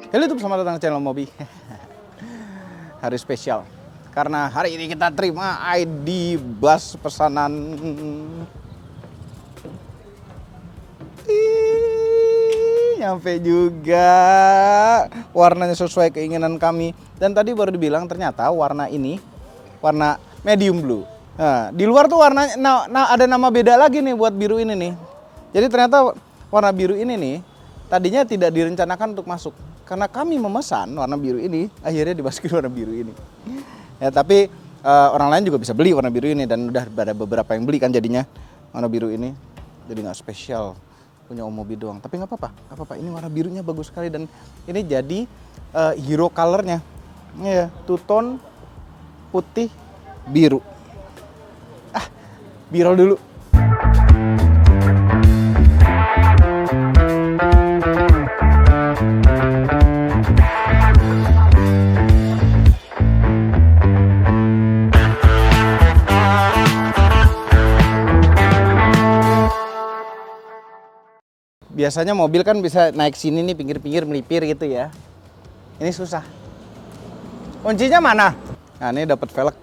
Halo YouTube, selamat datang ke channel Mobi. Hari spesial karena hari ini kita terima ID bus pesanan. Nyampe juga. Warnanya sesuai keinginan kami. Dan tadi baru dibilang ternyata warna ini warna medium blue. Nah, di luar tuh warnanya ada nama beda lagi nih buat biru ini nih. Jadi ternyata warna biru ini nih tadinya tidak direncanakan untuk masuk. Karena kami memesan warna biru ini, akhirnya dimasukin warna biru ini. Ya, tapi orang lain juga bisa beli warna biru ini dan udah ada beberapa yang beli kan jadinya warna biru ini. Jadi nggak spesial punya Om Mobi doang. Tapi nggak apa-apa. Ini warna birunya bagus sekali dan ini jadi hero colornya. Ya, two tone putih biru. Birol dulu. Biasanya mobil kan bisa naik sini nih, pinggir-pinggir melipir gitu ya. Ini susah. Kuncinya mana? Nah, ini dapat velg.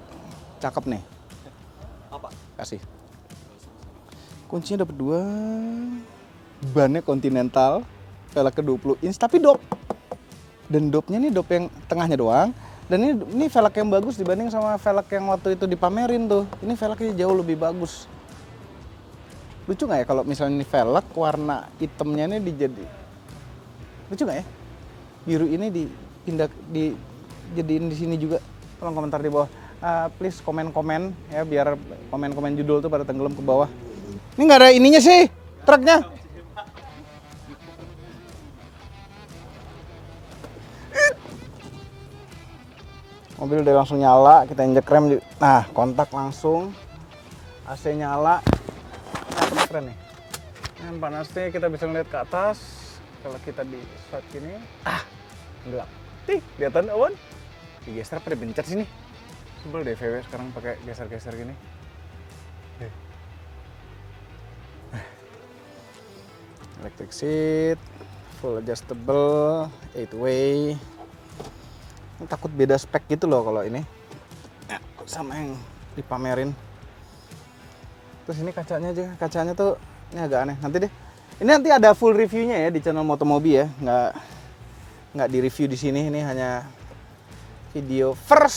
Cakep nih. Apa? Kasih. Kuncinya dapat 2. Bannya Continental. Velgnya 20 inch tapi dop. Dan dopnya nih dop yang tengahnya doang. Dan ini velg yang bagus dibanding sama velg yang waktu itu dipamerin tuh. Ini velgnya jauh lebih bagus. Lucu nggak ya kalau misalnya ini velg warna hitamnya ini lucu nggak ya? Biru ini dijadiin di sini juga. Tolong komentar di bawah. Please komen-komen ya biar komen-komen judul tuh pada tenggelam ke bawah. Ini nggak ada ininya sih truknya. Mobil udah langsung nyala, kita injek rem. Nah, kontak langsung. AC nyala. Keren nih. Yang panasnya kita bisa ngeliat ke atas. Kalau kita di shot gini, gelap. Kelihatan awan. Digeser apa dipencet sini? Sebel deh VW sekarang pakai geser-geser gini. Electric seat, full adjustable, 8-way. Takut beda spek gitu loh kalau ini sama yang dipamerin. Terus ini kacanya tuh ini agak aneh. Ini nanti ada full reviewnya ya di channel Motomobi ya. Nggak di review di sini. Ini hanya video bukan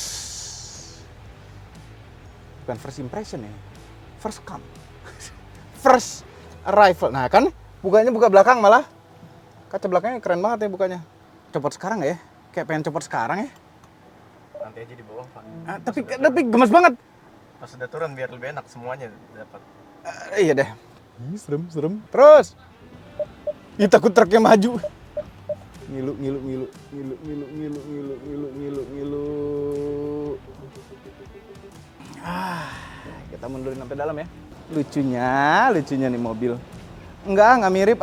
first impression ya. First come. First arrival. Nah kan buka belakang malah. Kaca belakangnya keren banget ya bukanya. Copot sekarang nggak ya? Kayak pengen copot sekarang ya. Nanti aja di bawah, Pak. Tapi gemes banget. Pas udah turun biar lebih enak semuanya dapat. Iya deh. Serem. Terus. Takut truknya maju. Ngilu. Kita mundurin sampai dalam ya. Lucunya nih mobil. Enggak mirip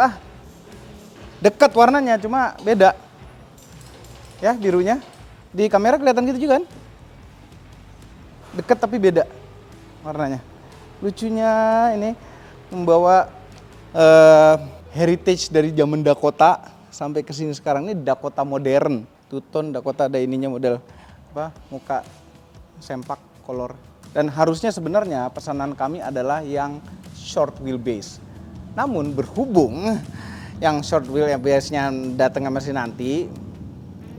Dekat warnanya cuma beda. Ya, birunya. Di kamera kelihatan gitu juga kan? Dekat tapi beda warnanya. Lucunya ini membawa heritage dari zaman Dakota sampai ke sini sekarang. Ini Dakota modern. Two-tone Dakota ada ininya model muka sempak kolor. Dan harusnya sebenarnya pesanan kami adalah yang short wheelbase. Namun berhubung yang short wheelbase-nya datangnya masih nanti,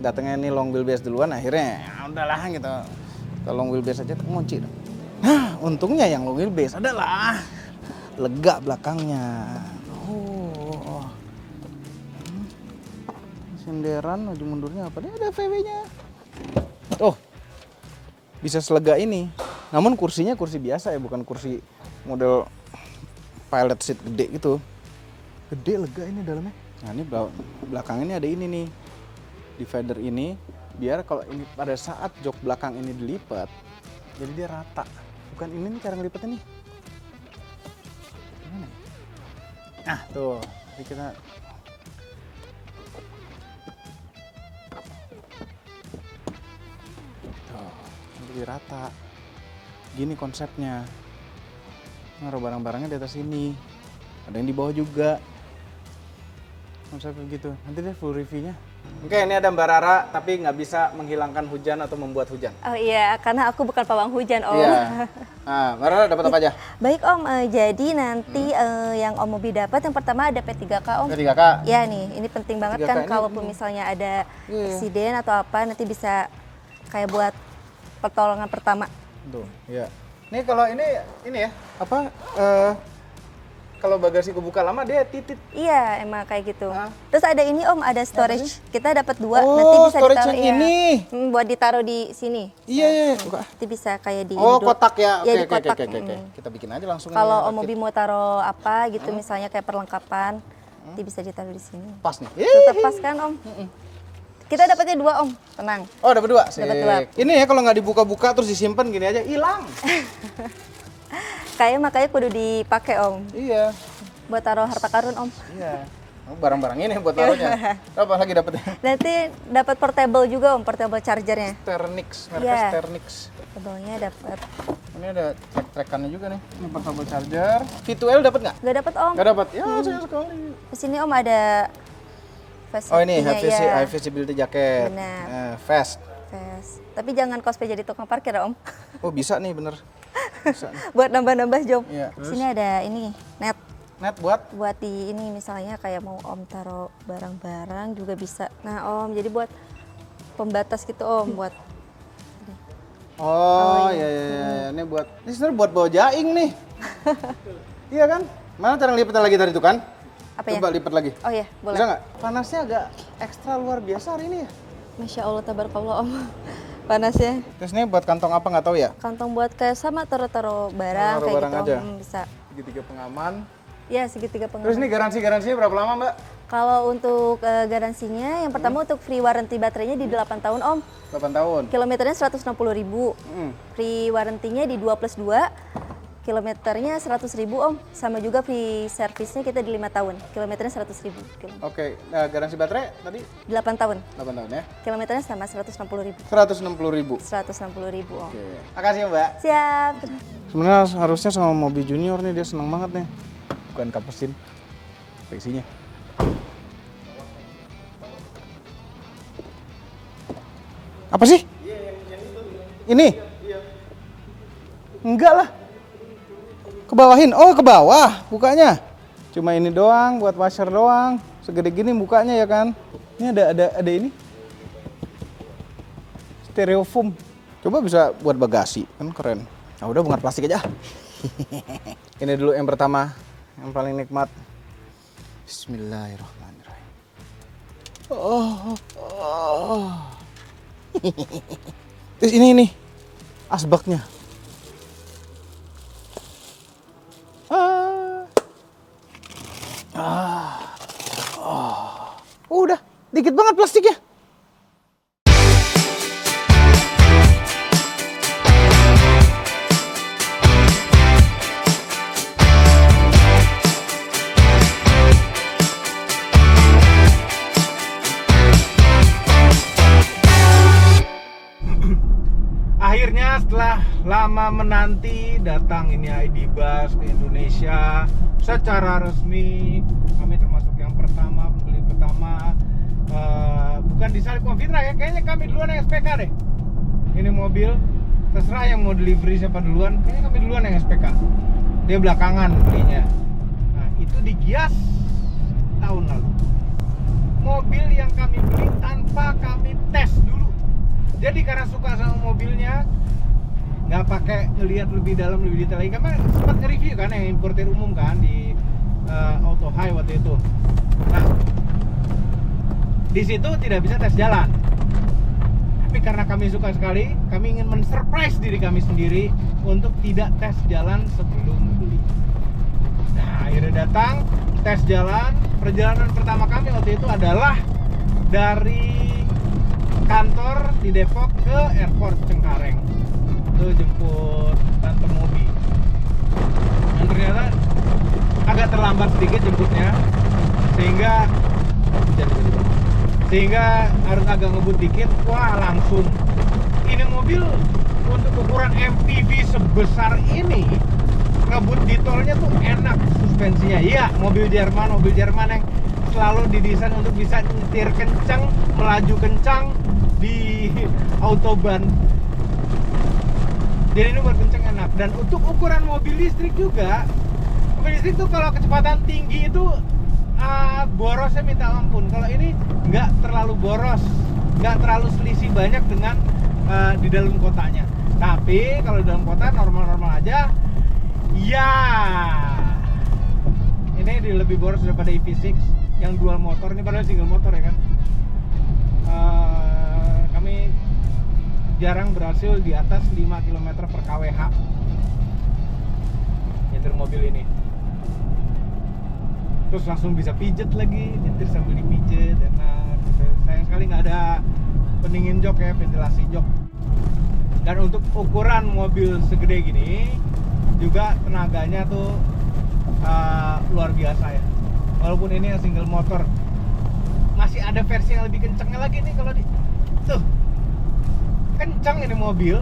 datangnya ini long wheelbase duluan, akhirnya ya udahlah gitu. Kalau long wheelbase aja ngunci. Nah, untungnya yang long wheelbase adalah lega belakangnya. Senderan maju mundurnya apa? Ini ada VW-nya. Bisa selega ini. Namun kursinya kursi biasa ya, bukan kursi model pilot seat gede gitu. Gede lega ini dalamnya. Nah, ini belakang ini ada ini nih. Divider ini biar kalau ini pada saat jok belakang ini dilipat jadi dia rata. Bukan ini nih cara ngelipatnya nih. Gimana? Tuh. Jadi kita jadi rata. Gini konsepnya. Naruh barang-barangnya di atas ini. Ada yang di bawah juga. Konsepnya gitu. Nanti deh full reviewnya Oke, ini ada Mbak Rara, tapi nggak bisa menghilangkan hujan atau membuat hujan. Oh iya, karena aku bukan pawang hujan, Om. Iya. Nah, Mbak Rara dapat apa aja? Baik, Om. Jadi nanti yang Om Mobi dapat yang pertama ada P3K, Om. P3K. Ya nih, ini penting banget 3K kan ini, kalaupun misalnya ada Iya. insiden atau apa, nanti bisa kayak buat pertolongan pertama. Tuh, iya. Ini kalau ini ya, apa kalau bagasi kebuka lama dia titit. Iya, emang kayak gitu. Ah. Terus ada ini, Om, ada storage. Kita dapat 2, Oh, nanti bisa storage ditaruh yang ini. buat ditaruh di sini. Iya, iya. Buka. Nanti bisa kayak di Oh, ini dulu. kotak ya. Iya, Oke, di kotak. oke. Kita bikin aja langsung. Kalau ini, Om Mobi mau taruh apa gitu, misalnya kayak perlengkapan, nanti bisa ditaruh di sini. pas nih. Tetap pas kan, Om? Kita dapatnya 2, Om. Tenang. Oh, dapat 2. Dapat 2. Ini ya kalau nggak dibuka-buka terus disimpan gini aja hilang. Kayak makanya kudu dipakai, Om. Iya. Buat taruh harta karun, Om. Iya. Oh, barang-barang ini buat taruhnya. Apa lagi dapatnya? Nanti dapat portable juga, Om, portable chargernya. Sternix, merek Iya. Sternix. Portable-nya dapat. Ini ada track-trackannya juga nih. Ini portable charger. V2L dapat nggak? Nggak dapat, Om. Nggak dapat. Ya, sayang sekali. Di sini, Om, ada Oh, ini facility-nya, high visibility jacket. Benar. Fast. Fast. Tapi jangan cosplay jadi tukang parkir, Om. Oh, bisa nih bener. Bisa nih. Buat nambah-nambah job. Iya. Di sini ada ini, net. Net buat Buat di ini misalnya kayak mau Om taruh barang-barang juga bisa. Nah, Om, jadi buat pembatas gitu, Om, buat Oh, iya. Ini buat ini sebenarnya buat bawa jaing nih. Iya kan? Mana cara lipatnya lagi tadi itu kan? apa ya? Coba lipat lagi. Oh ya, boleh. Bisa nggak? Panasnya agak ekstra luar biasa hari ini ya. Masya Allah, tabarakallah, Om. Panasnya. Terus ini buat kantong apa nggak tahu ya? Kantong buat kayak sama taruh-taruh barang Taruh kayak barang gitu, aja. Om. Bisa. Segitiga pengaman. Ya, segitiga Terus pengaman. ini garansinya berapa lama, Mbak? Kalau untuk garansinya, yang pertama untuk free warranty baterainya di 8 tahun, Om. 8 tahun. Kilometernya 160.000. Hmm. Free warranty-nya di 2+2. Kilometernya 100.000, Om. Sama juga free service-nya kita di 5 tahun. Kilometernya 100.000. Oke, nah, garansi baterai tadi 8 tahun. 8 tahun ya. Kilometernya sama 160.000. 160.000. 160.000, Om. Oke. Makasih, Mbak. Siap. Sebenarnya harusnya sama Mobi Junior nih, dia senang banget nih. Bukan kapusin. Apa isinya? Apa sih? Ini? Enggak lah. Kebawahin. Oh, ke bawah bukanya. Cuma ini doang, buat washer doang. Segede gini bukanya ya kan. Ini ada ini. Styrofoam. Coba bisa buat bagasi, kan keren. Nah, udah bukan plastik aja. Ini dulu yang pertama, yang paling nikmat. Bismillahirrahmanirrahim. Terus ini asbaknya. Udah, dikit banget plastiknya. Akhirnya setelah lama menanti datang ini ID Bus ke Indonesia secara resmi. Kami termasuk yang pertama, pembeli pertama. Bukan disalip Konfitra ya, kayaknya kami duluan yang SPK deh. Ini mobil, terserah yang mau delivery siapa duluan, kayaknya kami duluan yang SPK. Dia belakangan belinya. Nah, itu di Gias tahun lalu. Mobil yang kami beli tanpa kami tes dulu. Jadi karena suka sama mobilnya, nggak pakai ngelihat lebih dalam, lebih detail lagi. Kami sempat nge-review kan yang importer umum kan di Auto High waktu itu. Nah, di situ tidak bisa tes jalan. Tapi karena kami suka sekali, kami ingin men-surprise diri kami sendiri untuk tidak tes jalan sebelum beli. Nah, akhirnya datang, tes jalan. Perjalanan pertama kami waktu itu adalah dari kantor di Depok ke airport Cengkareng. Itu jemput Tante Mobi. Dan ternyata agak terlambat sedikit jemputnya, sehingga harus agak ngebut dikit. Wah, langsung ini mobil untuk ukuran MPV sebesar ini ngebut di tolnya tuh enak suspensinya. Iya, mobil Jerman yang selalu didesain untuk bisa nyetir kencang, melaju kencang di autoban. Jadi ini buat kencang enak. Dan untuk ukuran mobil listrik juga, mobil listrik tuh kalau kecepatan tinggi itu borosnya minta ampun. Kalau ini nggak terlalu boros, nggak terlalu selisih banyak dengan di dalam kotanya. Tapi kalau di dalam kota normal-normal aja, ya ini lebih boros daripada EV6 yang dual motor. Ini padahal single motor ya kan. Kami jarang berhasil di atas 5 km per kWh nyetir mobil ini. Terus langsung bisa pijet lagi, nyetir sambil dipijet, enak. Sayang sekali nggak ada pendingin jok ya, ventilasi jok. Dan untuk ukuran mobil segede gini juga tenaganya tuh luar biasa ya. Walaupun ini yang single motor, masih ada versi yang lebih kencangnya lagi nih. Kalau tuh kencang ini mobil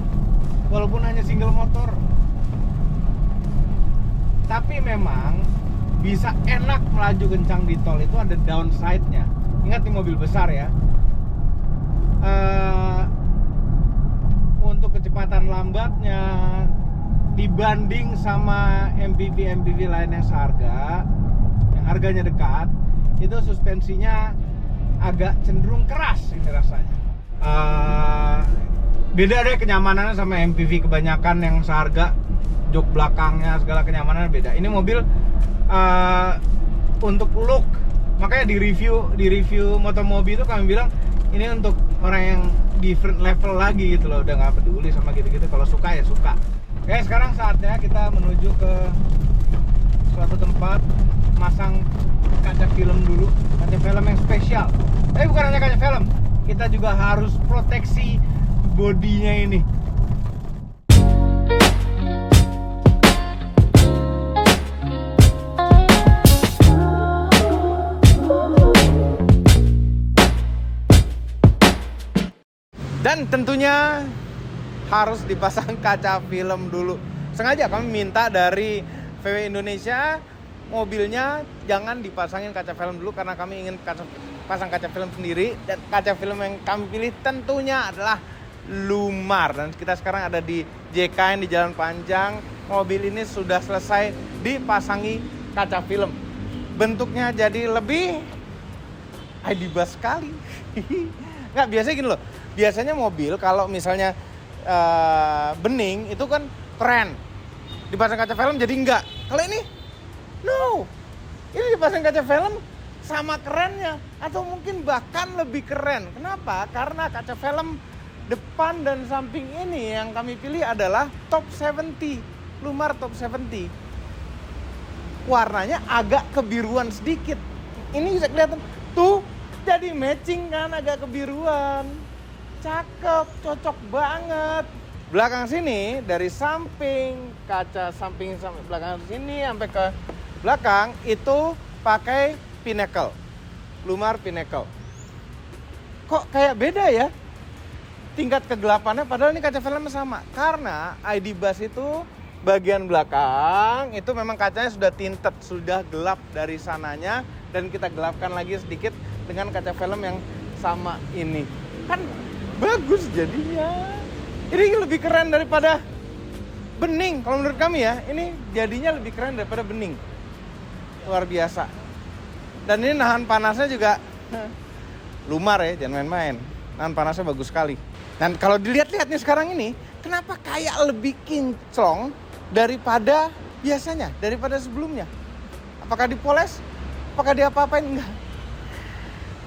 walaupun hanya single motor, tapi memang bisa enak melaju kencang di tol. Itu ada downside-nya. Ingat nih mobil besar ya, untuk kecepatan lambatnya dibanding sama MPV lain yang seharga, yang harganya dekat, itu suspensinya agak cenderung keras ini rasanya. Beda deh kenyamanannya sama MPV kebanyakan yang seharga, jok belakangnya segala kenyamanannya beda. Ini mobil untuk look, makanya di review Motomobi itu kami bilang ini untuk orang yang different level lagi gitu loh, udah nggak peduli sama gitu-gitu, kalau suka ya suka. Oke, sekarang saatnya kita menuju ke suatu tempat masang kaca film dulu, kaca film yang spesial. Tapi bukan hanya kaca film, kita juga harus proteksi bodinya ini. Dan tentunya harus dipasang kaca film dulu. Sengaja kami minta dari VW Indonesia mobilnya jangan dipasangin kaca film dulu, karena kami ingin pasang kaca film sendiri. Dan kaca film yang kami pilih tentunya adalah Lumar. Dan kita sekarang ada di JKN di Jalan Panjang. Mobil ini sudah selesai dipasangi kaca film. Bentuknya jadi lebih ID-bus sekali. Nggak, biasanya gini loh. Biasanya mobil kalau misalnya bening itu kan keren, dipasang kaca film jadi enggak. Kalau ini no, ini dipasang kaca film sama kerennya, atau mungkin bahkan lebih keren. Kenapa? Karena kaca film depan dan samping ini yang kami pilih adalah top 70, Lumar top 70. Warnanya agak kebiruan sedikit. Ini bisa kelihatan tuh, jadi matching kan, agak kebiruan. Cakep, cocok banget. Belakang sini dari samping, kaca samping sampai belakang sini sampai ke belakang itu pakai Pinnacle, Lumar Pinnacle. Kok kayak beda ya tingkat kegelapannya, padahal ini kaca filmnya sama. Karena ID-bus itu bagian belakang itu memang kacanya sudah tinted, sudah gelap dari sananya, dan kita gelapkan lagi sedikit dengan kaca film yang sama ini. Kan bagus jadinya. Ini lebih keren daripada bening. Kalau menurut kami ya, ini jadinya lebih keren daripada bening. Luar biasa. Dan ini nahan panasnya juga Lumar ya, jangan main-main. Nahan panasnya bagus sekali. Dan kalau dilihat-lihat nih sekarang ini, kenapa kayak lebih kinclong daripada biasanya, daripada sebelumnya? Apakah dipoles? Apakah diapa-apain? Enggak.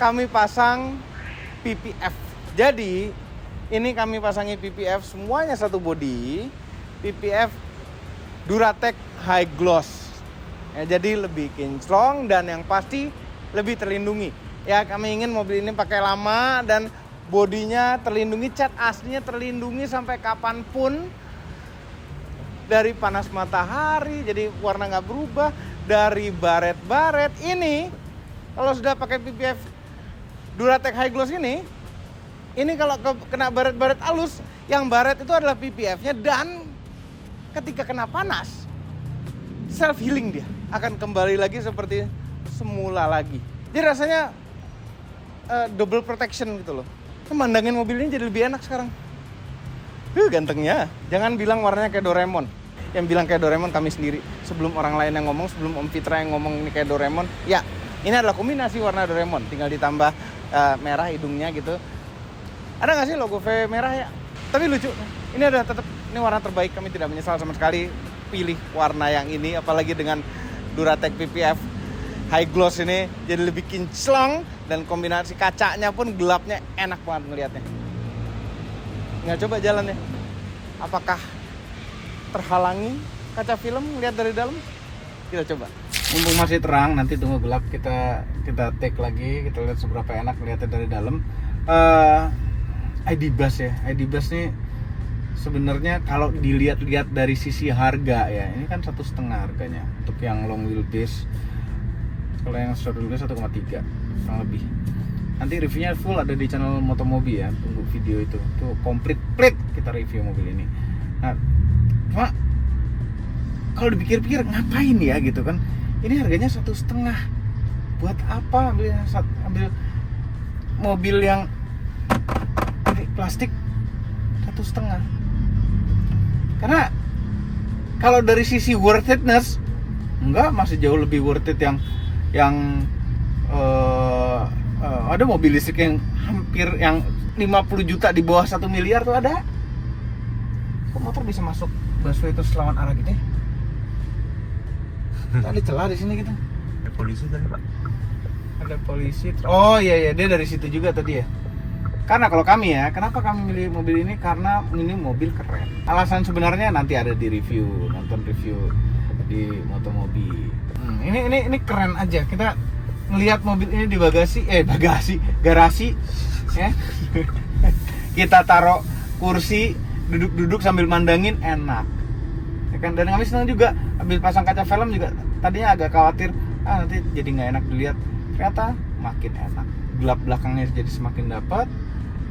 Kami pasang PPF. Jadi ini kami pasangi PPF semuanya satu body, PPF Duratec High Gloss. Ya, jadi lebih kinclong dan yang pasti lebih terlindungi. Ya, kami ingin mobil ini pakai lama dan bodinya terlindungi, cat aslinya terlindungi sampai kapanpun dari panas matahari, jadi warna nggak berubah, dari baret-baret. Ini kalau sudah pakai PPF Duratec High Gloss ini kalau kena baret-baret halus, yang baret itu adalah PPF-nya, dan ketika kena panas self healing dia akan kembali lagi seperti semula lagi. Jadi rasanya double protection gitu loh. Memandangin mobil ini jadi lebih enak sekarang. Gantengnya. Jangan bilang warnanya kayak Doraemon. Yang bilang kayak Doraemon kami sendiri. Sebelum orang lain yang ngomong, sebelum Om Fitra yang ngomong ini kayak Doraemon, ya ini adalah kombinasi warna Doraemon. Tinggal ditambah merah hidungnya gitu. Ada nggak sih logo V merah ya? Tapi lucu. Ini adalah tetap ini warna terbaik. Kami tidak menyesal sama sekali pilih warna yang ini, apalagi dengan Duratec PPF High Gloss ini jadi lebih kinclong dan kombinasi kacanya pun gelapnya enak banget ngelihatnya. Nggak coba jalannya. Apakah terhalangi kaca film lihat dari dalam? Kita coba. Mumpung masih terang, nanti tunggu gelap kita take lagi, kita lihat seberapa enak lihatnya dari dalam. ID Buzz ya. ID Buzz nih sebenarnya kalau dilihat-lihat dari sisi harga ya, ini kan 1,5 harganya untuk yang long wheelbase. Kalau yang short wheelbase 1,3 kurang lebih. Nanti reviewnya full ada di channel Motomobi ya, tunggu video itu. Tuh komplit kita review mobil ini. Nah, cuma kalau dipikir-pikir ngapain ya gitu kan? Ini harganya 1,5. Buat apa ambil mobil yang plastik 1,5? Karena kalau dari sisi worth itness, enggak, masih jauh lebih worth it yang ada mobil listrik yang hampir yang 50 juta di bawah 1 miliar tuh ada. Kok motor bisa masuk busway itu selawan arah gitu ya? Ada celah di sini gitu. Ada polisi tadi Pak. Ada polisi. Oh iya dia dari situ juga tadi ya. Karena kalau kami ya, kenapa kami milih mobil ini? Karena ini mobil keren. Alasan sebenarnya nanti ada di review, nonton review di Motomobi. Ini keren aja. Kita ngelihat mobil ini di garasi ya. Kita taruh kursi, duduk sambil mandangin, enak ya kan. Dan kami senang juga ambil pasang kaca film juga. Tadinya agak khawatir nanti jadi nggak enak dilihat, ternyata makin enak. Gelap belakangnya jadi semakin dapat,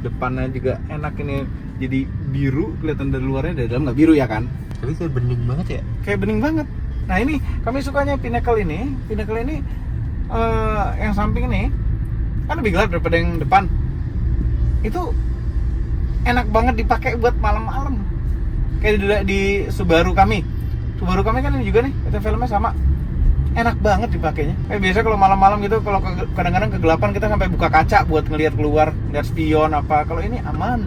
depannya juga enak, ini jadi biru kelihatan dari luarnya, dari dalam nggak biru ya kan. Tapi kayak bening banget ya. Kayak bening banget. Nah ini kami sukanya Pinnacle ini yang samping ini kan lebih gelap daripada yang depan. Itu enak banget dipakai buat malam-malam. Kayak di Subaru kami kan ini juga nih, kaca filmnya sama. Enak banget dipakainya. Biasa kalau malam-malam gitu, kalau kadang-kadang kegelapan kita sampai buka kaca buat ngelihat keluar, lihat spion apa. Kalau ini aman.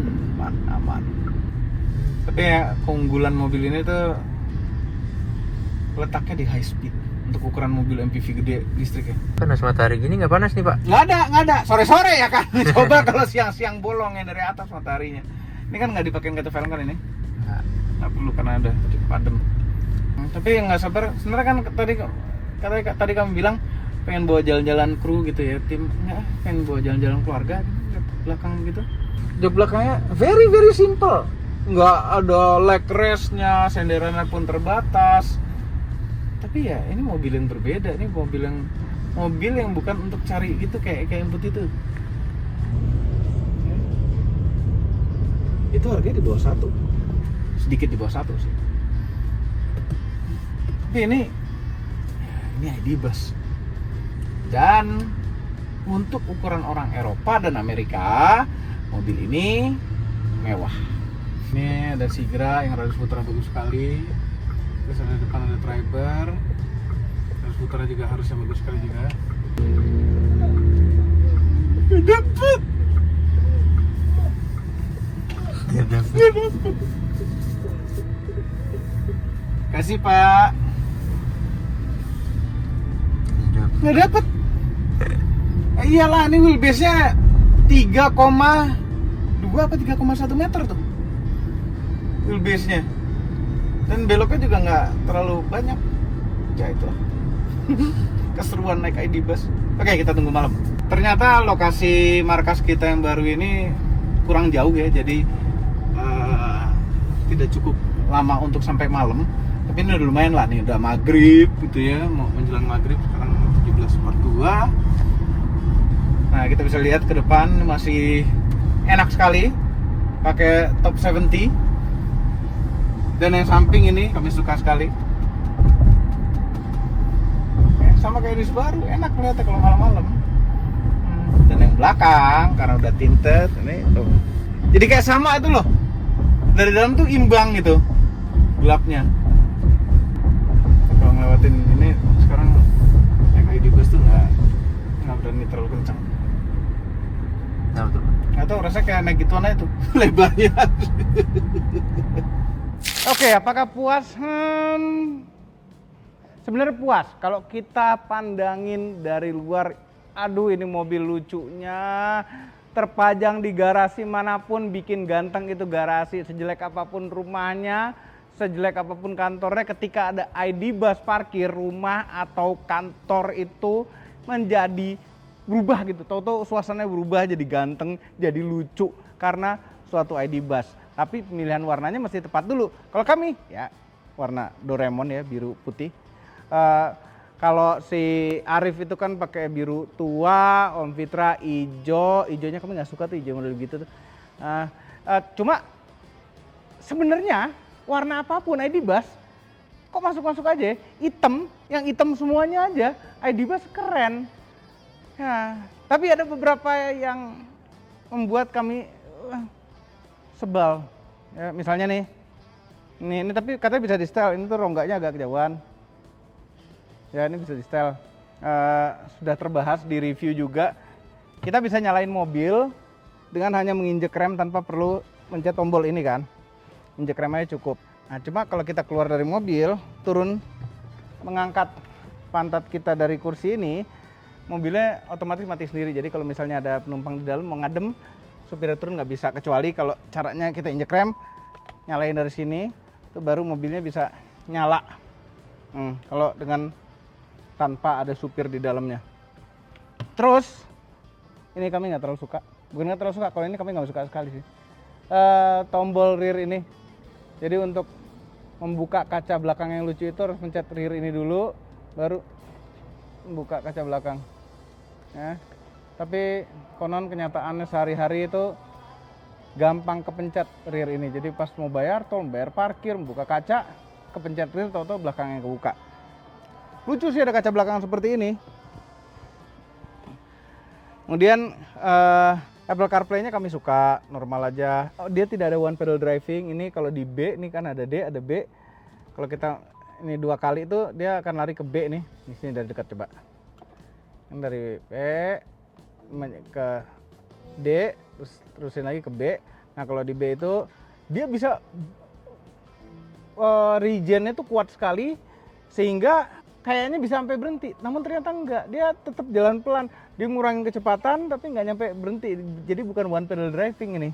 Tapi ya keunggulan mobil ini tuh letaknya di high speed untuk ukuran mobil MPV gede listrik ya. Panas matahari gini nggak panas nih Pak? Nggak ada. Sore-sore ya kan. Coba kalau siang-siang bolong ya dari atas mataharinya. Ini kan nggak dipakein kaca film kan ini? Nggak perlu karena ada cukup adem. Tapi nggak sabar. Sebenarnya kan tadi kamu bilang pengen bawa jalan-jalan kru gitu ya, tim. Nggak, pengen bawa jalan-jalan keluarga jok belakang gitu. Jok belakangnya very simple. Nggak ada leg rest-nya, senderannya pun terbatas. Tapi ya ini mobil yang berbeda. Ini mobil yang bukan untuk cari gitu kayak input itu. Itu harganya di bawah 1. Sedikit di bawah 1 sih. Tapi ini ID Buzz. Dan untuk ukuran orang Eropa dan Amerika, mobil ini mewah. Ini ada Sigra yang radius putarnya bagus sekali. Terus ada depan ada driver. Radius putarnya juga harusnya bagus sekali juga. Dapat. Kasih Pak. Nggak dapet. Iyalah, ini wheelbase-nya 3,2 apa 3,1 meter tuh wheelbase-nya. Dan beloknya juga nggak terlalu banyak. Ya itulah. Keseruan naik ID Buzz. Oke, kita tunggu malam. Ternyata lokasi markas kita yang baru ini kurang jauh ya, jadi tidak cukup lama untuk sampai malam. Tapi ini udah lumayan lah nih, udah maghrib gitu ya, mau menjelang maghrib sekarang 17.42. Nah kita bisa lihat ke depan masih enak sekali, pakai top 70. Dan yang samping ini kami suka sekali. Sama kayak di Subaru, enak lihatnya kalau malam-malam. dan yang belakang karena udah tinted ini tuh. Jadi kayak sama itu loh. Dari dalam tuh imbang gitu gelapnya. Kalau ngelewatin ini sekarang naik ID bus tuh nggak berani terlalu kencang. Nah, betul. Nggak tahu rasanya kayak naik gituan aja tuh lebarnya. Oke, apakah puas? Sebenarnya puas. Kalau kita pandangin dari luar, aduh ini mobil lucunya. Terpajang di garasi manapun, bikin ganteng itu garasi. Sejelek apapun rumahnya, sejelek apapun kantornya, ketika ada ID bus parkir, rumah atau kantor itu menjadi berubah gitu. Tahu-tahu suasananya berubah jadi ganteng, jadi lucu karena suatu ID bus. Tapi pemilihan warnanya mesti tepat dulu. Kalau kami ya warna Doraemon ya, biru putih. Kalau si Arif itu kan pakai biru tua, Om Fitra hijau. Hijaunya kami nggak suka tuh hijau model gitu tuh. Cuma sebenarnya warna apapun ID bus kok masuk-masuk aja ya. Hitam, yang hitam semuanya aja ID bus keren. Ya, tapi ada beberapa yang membuat kami sebal. Ya, misalnya nih, ini tapi katanya bisa di setel. Ini tuh rongganya agak kejauhan. Ya ini bisa di setel. Sudah terbahas di review juga. Kita bisa nyalain mobil dengan hanya menginjek rem tanpa perlu mencet tombol ini kan. Injek rem aja cukup. Nah cuma kalau kita keluar dari mobil, turun mengangkat pantat kita dari kursi ini, mobilnya otomatis mati sendiri. Jadi kalau misalnya ada penumpang di dalam mau ngadem, supirnya turun nggak bisa. Kecuali kalau caranya kita injek rem, nyalain dari sini, itu baru mobilnya bisa nyala. Kalau dengan tanpa ada supir di dalamnya. Terus ini kami nggak terlalu suka. Bukan nggak terlalu suka, kalau ini kami nggak suka sekali sih. Tombol rear ini. Jadi untuk membuka kaca belakang yang lucu itu harus pencet rear ini dulu, baru membuka kaca belakang. Ya. Tapi konon kenyataannya sehari-hari itu gampang kepencet rear ini. Jadi pas mau bayar tol, bayar parkir, membuka kaca, kepencet rear, tahu-tahu belakangnya kebuka. Lucu sih ada kaca belakang seperti ini. Kemudian Apple CarPlay-nya kami suka, normal aja. Dia tidak ada one pedal driving. Ini kalau di B, ini kan ada D, ada B. Kalau kita ini 2 kali itu dia akan lari ke B nih. Di sini dari dekat coba. Ini dari B ke D, terus terusin lagi ke B. Nah kalau di B itu dia bisa regen-nya tuh kuat sekali sehingga kayaknya bisa sampai berhenti, namun ternyata enggak. Dia tetap jalan pelan, dia ngurangin kecepatan tapi nggak nyampe berhenti. Jadi bukan one pedal driving ini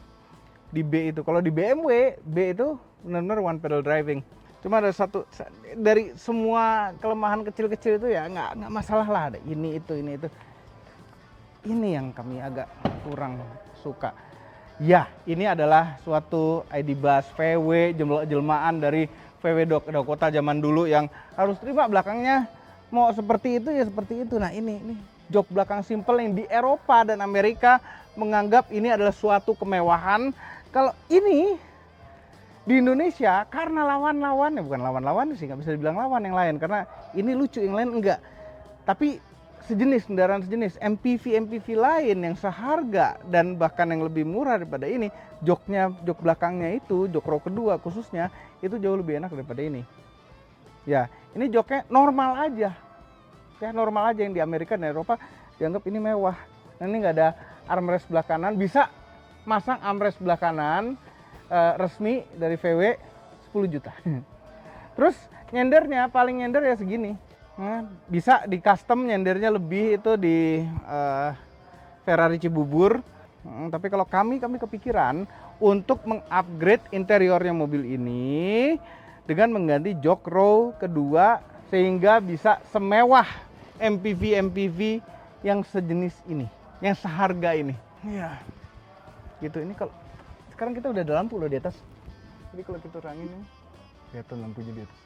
di B itu. Kalau di BMW, B itu benar-benar one pedal driving. Cuma ada satu dari semua kelemahan kecil-kecil itu ya nggak masalah lah. Ada ini itu. Ini yang kami agak kurang suka. Ya, ini adalah suatu ID bus VW jelmaan dari VW Dakota zaman dulu yang harus terima belakangnya mau seperti itu ya seperti itu. Nah ini jok belakang simple yang di Eropa dan Amerika menganggap ini adalah suatu kemewahan. Kalau ini di Indonesia karena lawan-lawan, bukan lawan-lawan sih, nggak bisa dibilang lawan yang lain karena ini lucu, yang lain enggak. Tapi sejenis, kendaraan sejenis, MPV lain yang seharga dan bahkan yang lebih murah daripada ini, jok belakangnya itu, jok row kedua khususnya, itu jauh lebih enak daripada ini. Ya, ini joknya normal aja. Ya, normal aja, yang di Amerika dan Eropa dianggap ini mewah. Nah, ini nggak ada armrest sebelah kanan, bisa masang armrest sebelah kanan resmi dari VW 10 juta. Terus nyendernya, paling nyender ya segini. Nah, bisa di custom nyendernya lebih itu di Ferrari Cibubur. Tapi kalau kami kepikiran untuk mengupgrade interiornya mobil ini dengan mengganti jok row kedua sehingga bisa semewah MPV yang sejenis ini, yang seharga ini. Ya, gitu. Ini kalau sekarang kita udah ada lampu loh di atas. Jadi kalau kita terangin ini, kelihatan lampunya di atas.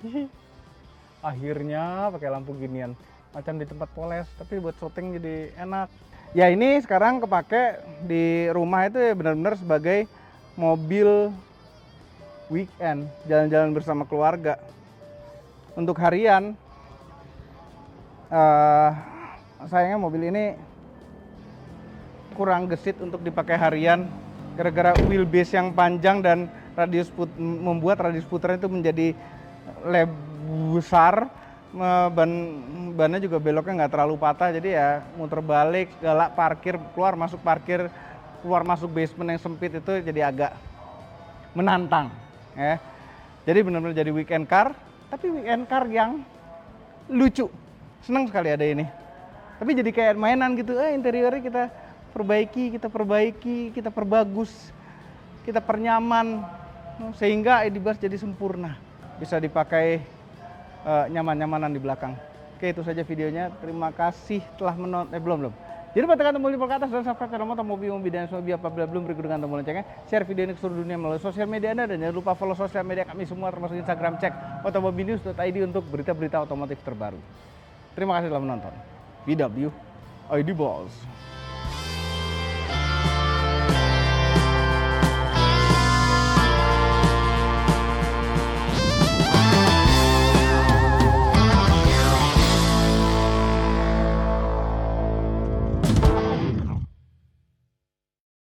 Akhirnya pakai lampu ginian, macam di tempat poles, tapi buat syuting jadi enak. Ya ini sekarang kepake di rumah itu ya benar-benar sebagai mobil weekend, jalan-jalan bersama keluarga. Untuk harian, sayangnya mobil ini kurang gesit untuk dipakai harian gara-gara wheelbase yang panjang dan membuat radius putarnya itu menjadi besar. Bannya juga beloknya nggak terlalu patah, jadi ya muter balik, galak parkir, keluar masuk basement yang sempit itu jadi agak menantang ya. Jadi benar-benar jadi weekend car, tapi weekend car yang lucu. Senang sekali ada ini. Tapi jadi kayak mainan gitu, interiornya kita perbaiki, kita perbagus, kita pernyaman sehingga ID Buzz jadi sempurna. Bisa dipakai nyaman-nyamanan di belakang. Oke, itu saja videonya. Terima kasih telah menonton. Belum. Jadi buat tekan tombol di atas dan subscribe channel Motomobi dan Sobi apabila belum berikut dengan tombol loncengnya. Share video ini ke seluruh dunia melalui sosial media Anda dan jangan lupa follow sosial media kami semua termasuk Instagram cek otomobinews.id untuk berita-berita otomotif terbaru. Terima kasih telah menonton. VW ID Buzz.